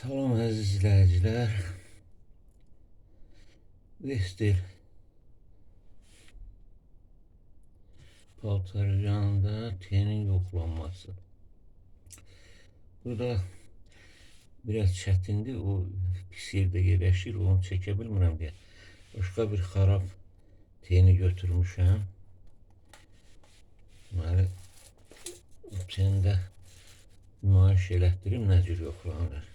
Salam əziz izləyicilər. Vestel paltaryanında tenin yoxlanması. Burada biraz çətindir. O pis yerdə yerləşir. Onu çəkə bilmirəm deyə. Başqa bir xarab teni götürmüşəm. Deməli, bu tendə nümayiş elətdirim, nə cür yoxlanılır.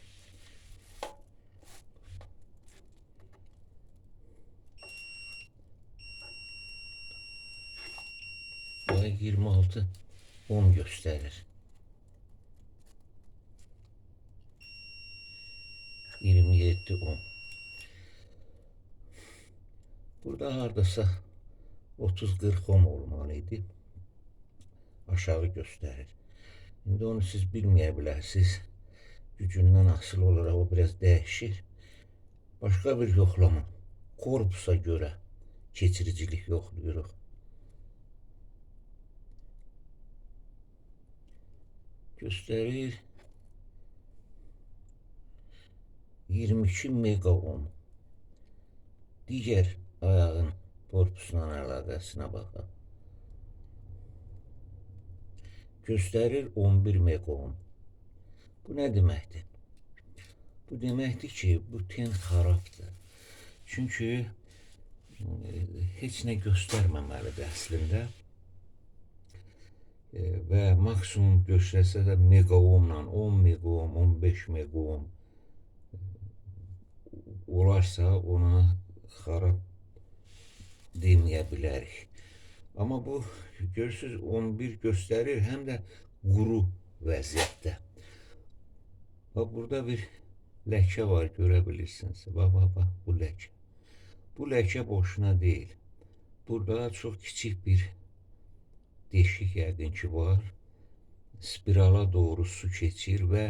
Ay 26 10 göstərir. 27 10. Burada hardasa 30-40 ohm olmalıydı. Aşağı göstərir. İndi onu siz bilməyə bilərsiniz. Gücündən asılı olaraq o biraz dəyişir. Başqa bir yoxlama. Korpusa görə keçiricilik yoxlayırıq. Göstərir 22 mega ohm. Digər ayağın korpusla əlaqəsinə baxaq. Göstərir 11 mega ohm. Bu nə deməkdir? Bu deməkdir ki, bu ten xarabdır. Çünki heç nə göstərməməlidir əslində. Və maksimum göstərsə də mega ohmla 10 mega ohm, 15 mega ohm olarsa ona xarab deməyə bilərik. Amma bu görürsünüz 11 göstərir, həm də quru vəziyyətdə. Bax, burada bir ləkə var, görə bilirsiniz. Bax, bu ləkə. Bu ləkə boşuna deyil. Burada çox kiçik bir deşik yəqin ki var. Spirala doğru su keçir və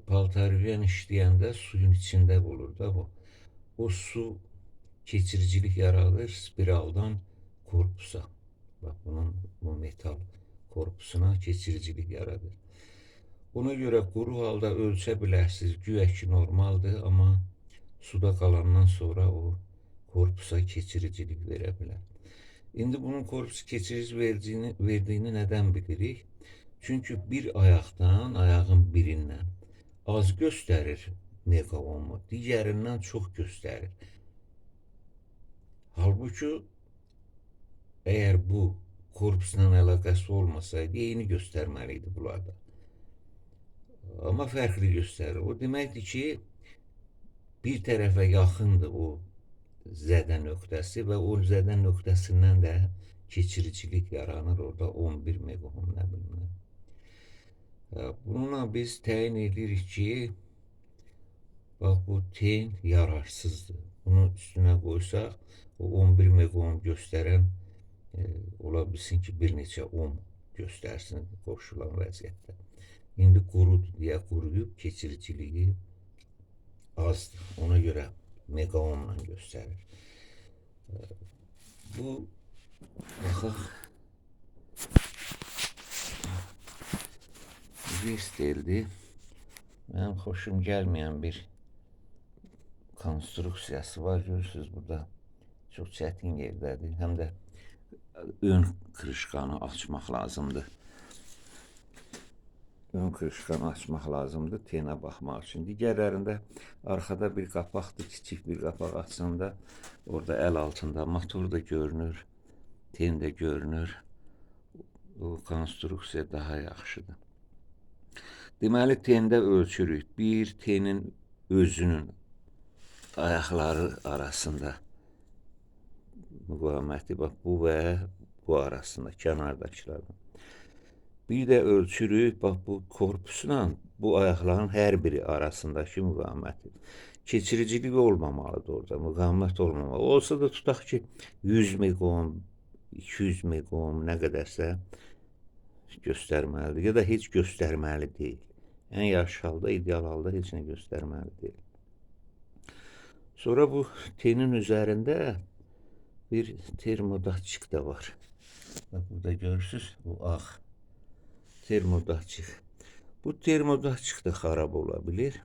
paltaryan işləyəndə suyun içində olur da bu. O su keçiricilik yaradır spiraldan korpusa. Bax, bu metal korpusuna keçiricilik yaradır. Ona görə quru halda ölçə bilərsiniz. Güya ki normaldır, amma suda qalandan sonra o korpusa keçiricilik verə bilər. İndi bunun korpus keçirici verdiyini nədən bilirik? Çünki bir ayaqdan, ayağın birindən az göstərir mega ohmu, digərindən çox göstərir. Halbuki əgər bu korpusla əlaqəsi olmasaydı, eyni göstərməliydi bunlarda. Amma fərqli göstərir. O deməkdir ki, bir tərəfə yaxındır o zədə nöqtəsi və o zədə nöqtəsindən də keçiricilik yaranır. Orada 11 mega ohm, nə bilməm. Bununla biz təyin edirik ki, bax, bu ten yararsızdır. Bunu üstünə qoysaq, o 11 mega ohm göstərən ola bilsin ki, bir neçə ohm göstərsin qoşulan vəziyyətdə. İndi qurudur deyə quruyub, keçiriciliyi azdır. Ona görə mega ohmla göstərir. Bu, baxaq, Vesteldir. Mənim xoşum gəlməyən bir konstruksiyası var. Görürsünüz, burada çox çətin yerdədir. Həm də ön krışkanı açmaq lazımdır. Ön krışkanı açmaq lazımdır tenə baxmaq üçün. Digərlərində arxada bir qapaqdır, kiçik bir qapaq açında. Orada əl altında motor da görünür, ten də görünür. O konstruksiya daha yaxşıdır. Deməli, tendə ölçürük. Bir tenin özünün ayaqları arasında müqaviməti, bax, bu və bu arasında, kənardakılardan. Bir də ölçürük, bax, bu korpusla bu ayaqların hər biri arasındakı müqaviməti. Keçiricilik olmamalıdır orada, müqavimət olmamalı. Olsa da tutaq ki, 100 mega ohm, 200 mega ohm, nə qədərsə göstərməlidir, ya da heç göstərməli deyil. Ən yaxşı halda, ideal halda heç nə göstərməli deyil. Sonra bu tenin üzərində bir termodatçik də var. Bax, burada görürsünüz, bu ağ termodatçik. Bu termodatçik də xarab ola bilir.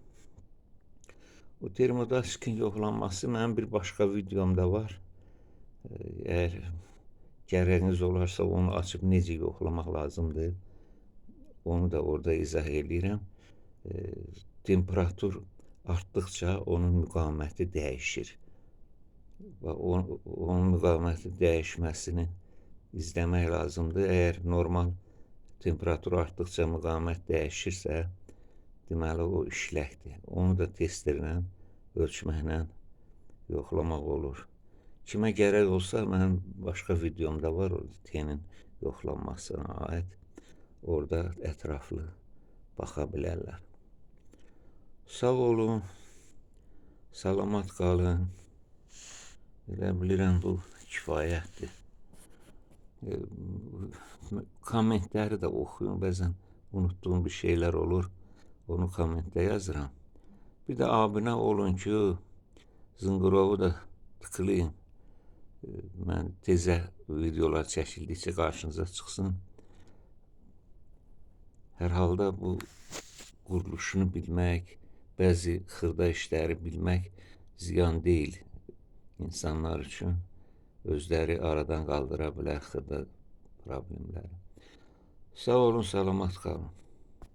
Bu termodaskin yoxlanması mənim bir başqa videomda var. Əgər gərəyiniz olarsa onu açıb necə yoxlamaq lazımdır, onu da orada izah edirəm. Temperatur artdıqca onun müqaviməti dəyişir. Və onun müqaviməti dəyişməsini izləmək lazımdır. Əgər normal temperatur artdıqca müqavimət dəyişirsə, deməli o işləkdir. Onu da testerlə, ölçməklə yoxlamaq olur. Kimə gərək olsa, mənim başqa videomda var, T-nin yoxlanmasına aid. Orada ətraflı baxa bilərlər. Sağ olun, salamat qalın. Elə bilirəm, bu kifayətdir. Kommentləri də oxuyun, bəzən unutduğum bir şeylər olur, onu kommentdə yazıram. Bir də abunə olun ki, zınqırovu da tıklayın. Mən tezə videolar çəkildikcə qarşınıza çıxsın. Hər halda bu quruluşunu bilmək, bəzi xırda işləri bilmək ziyan deyil. İnsanlar üçün özləri aradan qaldıra bilər xırda problemləri. Sağ olun, salamat qalın.